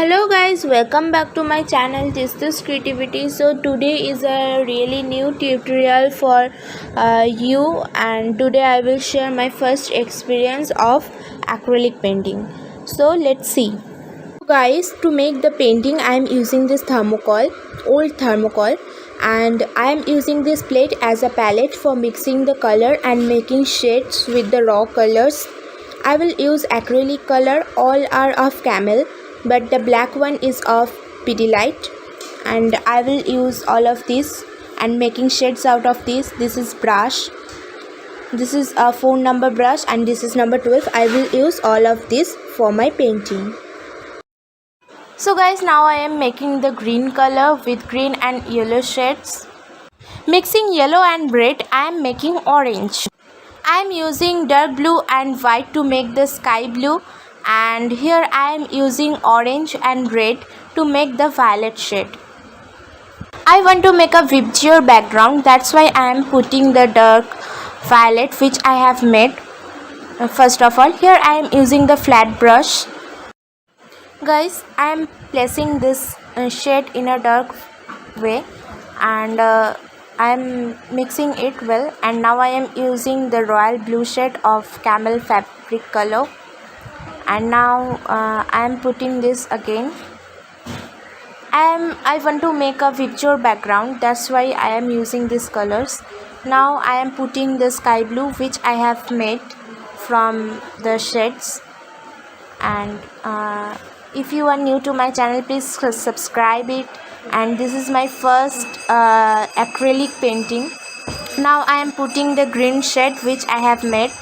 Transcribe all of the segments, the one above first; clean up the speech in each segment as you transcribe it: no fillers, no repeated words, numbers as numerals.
Hello guys, welcome back to my channel. This is Creativity. So today is a really new tutorial for you, and today I will share my first experience of acrylic painting. So let's see. Guys, to make the painting I am using this old thermocol, and I am using this plate as a palette for mixing the color and making shades with the raw colors. I will use acrylic color, all are of camel, but the black one is of Pidilite, and I will use all of this and making shades out of this. This is brush, this is a phone number brush, and this is number 12. I will use all of this for my painting. So guys, now I am making the green color with green and yellow shades. Mixing yellow and red, I am making orange. I am using dark blue and white to make the sky blue, and here I am using orange and red to make the violet shade. I want to make a picture background, that's why I am putting the dark violet which I have made. First of all, here I am using the flat brush. Guys, I am placing this shade in a dark way, and I am mixing it well, and now I am using the royal blue shade of camel fabric color, and now I am putting this again. I want to make a picture background, that's why I am using these colors. Now I am putting the sky blue which I have made from the shades, and if you are new to my channel, please subscribe it. And this is my first acrylic painting. Now I am putting the green shade which I have made.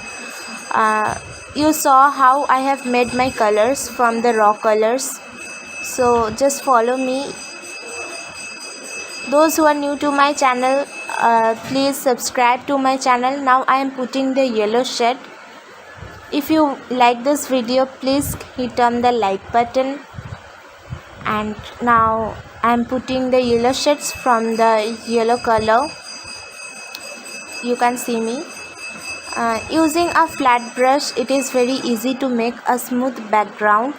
You saw how I have made my colors from the raw colors, so just follow me. Those who are new to my channel, please subscribe to my channel. Now I am putting the yellow shade. If you like this video, please hit on the like button. And now I am putting the yellow shades from the yellow color. You can see me. Using a flat brush, it is very easy to make a smooth background,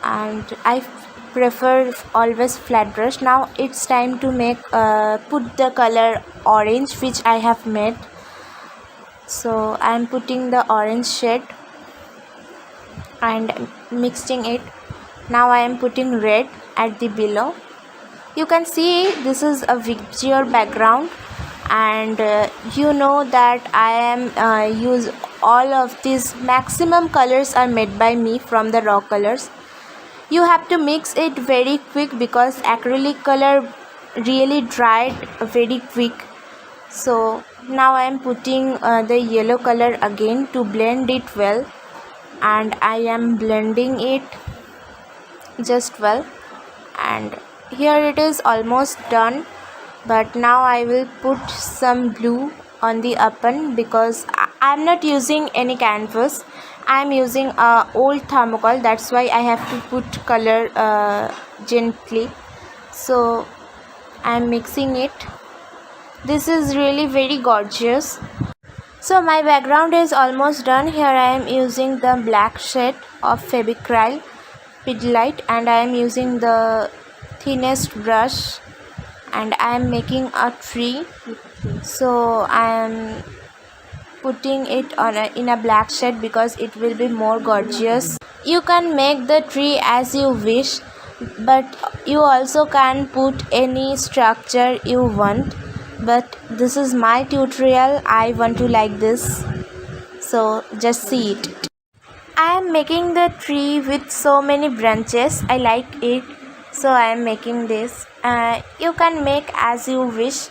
and I prefer always flat brush. Now it's time to put the color orange which I have made. So I am putting the orange shade and mixing it. Now I am putting red at the below. You can see this is a picture background, and you know that I am use all of these maximum colors are made by me from the raw colors. You have to mix it very quick because acrylic color really dried very quick. So now I am putting the yellow color again to blend it well, and I am blending it just well, and here it is almost done. But now I will put some blue on the open because I am not using any canvas. I am using a old thermocol, that's why I have to put color gently. So I am mixing it. This is really very gorgeous. So my background is almost done. Here I am using the black shade of Acrylic Pidilite, and I am using the thinnest brush, and I am making a tree. So I am putting it on in a black shade because it will be more gorgeous. You can make the tree as you wish, but you also can put any structure you want, but this is my tutorial. I want to like this, so just see it. I am making the tree with so many branches. I like it, so I am making this. You can make as you wish,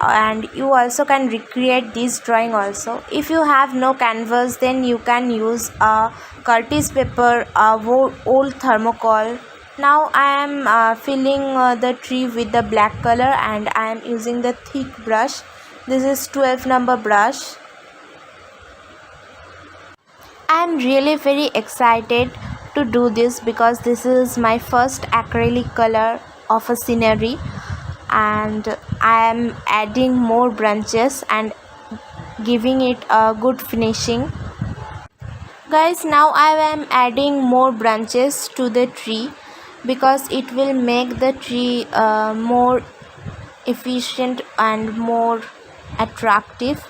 and you also can recreate this drawing also. If you have no canvas, then you can use a Curtis paper, a old thermocol. Now I am filling the tree with the black color, and I am using the thick brush. This is 12 number brush. I am really very excited to do this because this is my first acrylic color of a scenery, and I am adding more branches and giving it a good finishing. Guys, now I am adding more branches to the tree because it will make the tree more efficient and more attractive.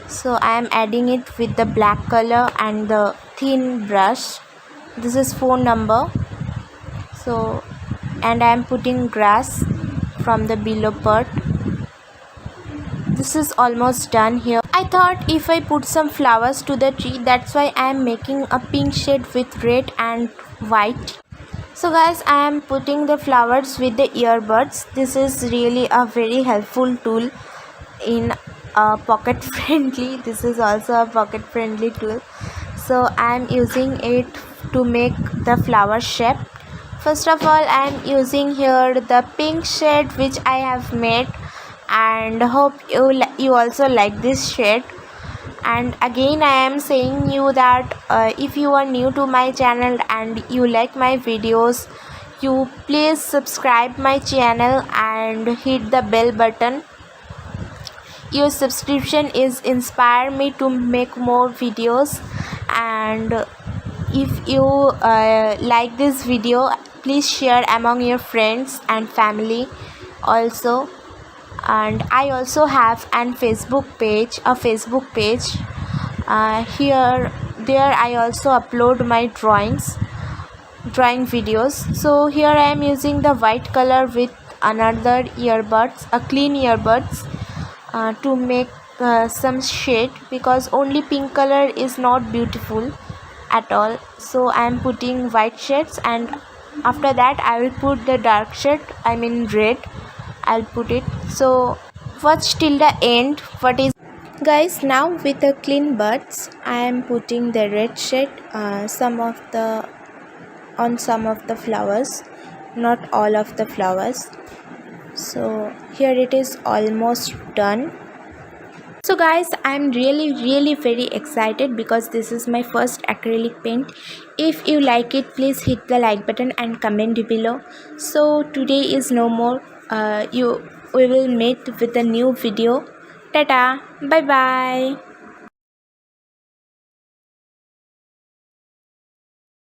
So I am adding it with the black color and the thin brush. This is phone number. So, and I am putting grass from the below part. This is almost done here. I thought if I put some flowers to the tree, that's why I am making a pink shade with red and white. So guys, I am putting the flowers with the earbuds. This is really a very helpful tool in pocket friendly. This is also a pocket friendly tool. So I am using it to make the flower shape. First of all, I am using here the pink shade which I have made, and hope you also like this shade. And again I am saying you that if you are new to my channel and you like my videos, you please subscribe my channel and hit the bell button. Your subscription is inspire me to make more videos. And if you like this video, please share among your friends and family also. And I also have a Facebook page. There I also upload my drawing videos. So here I am using the white color with another earbuds, a clean earbuds, to make some shade, because only pink color is not beautiful at all. So I am putting white shades, and after that I will put the dark shade, I mean red. I'll put it. So watch till the end what is. Guys, now with the clean buds I am putting the red shade on some of the flowers, not all of the flowers. So here it is almost done. So guys, I'm really very excited because this is my first acrylic paint. If you like it, please hit the like button and comment below. So today is no more. We will meet with a new video. Tata, bye bye.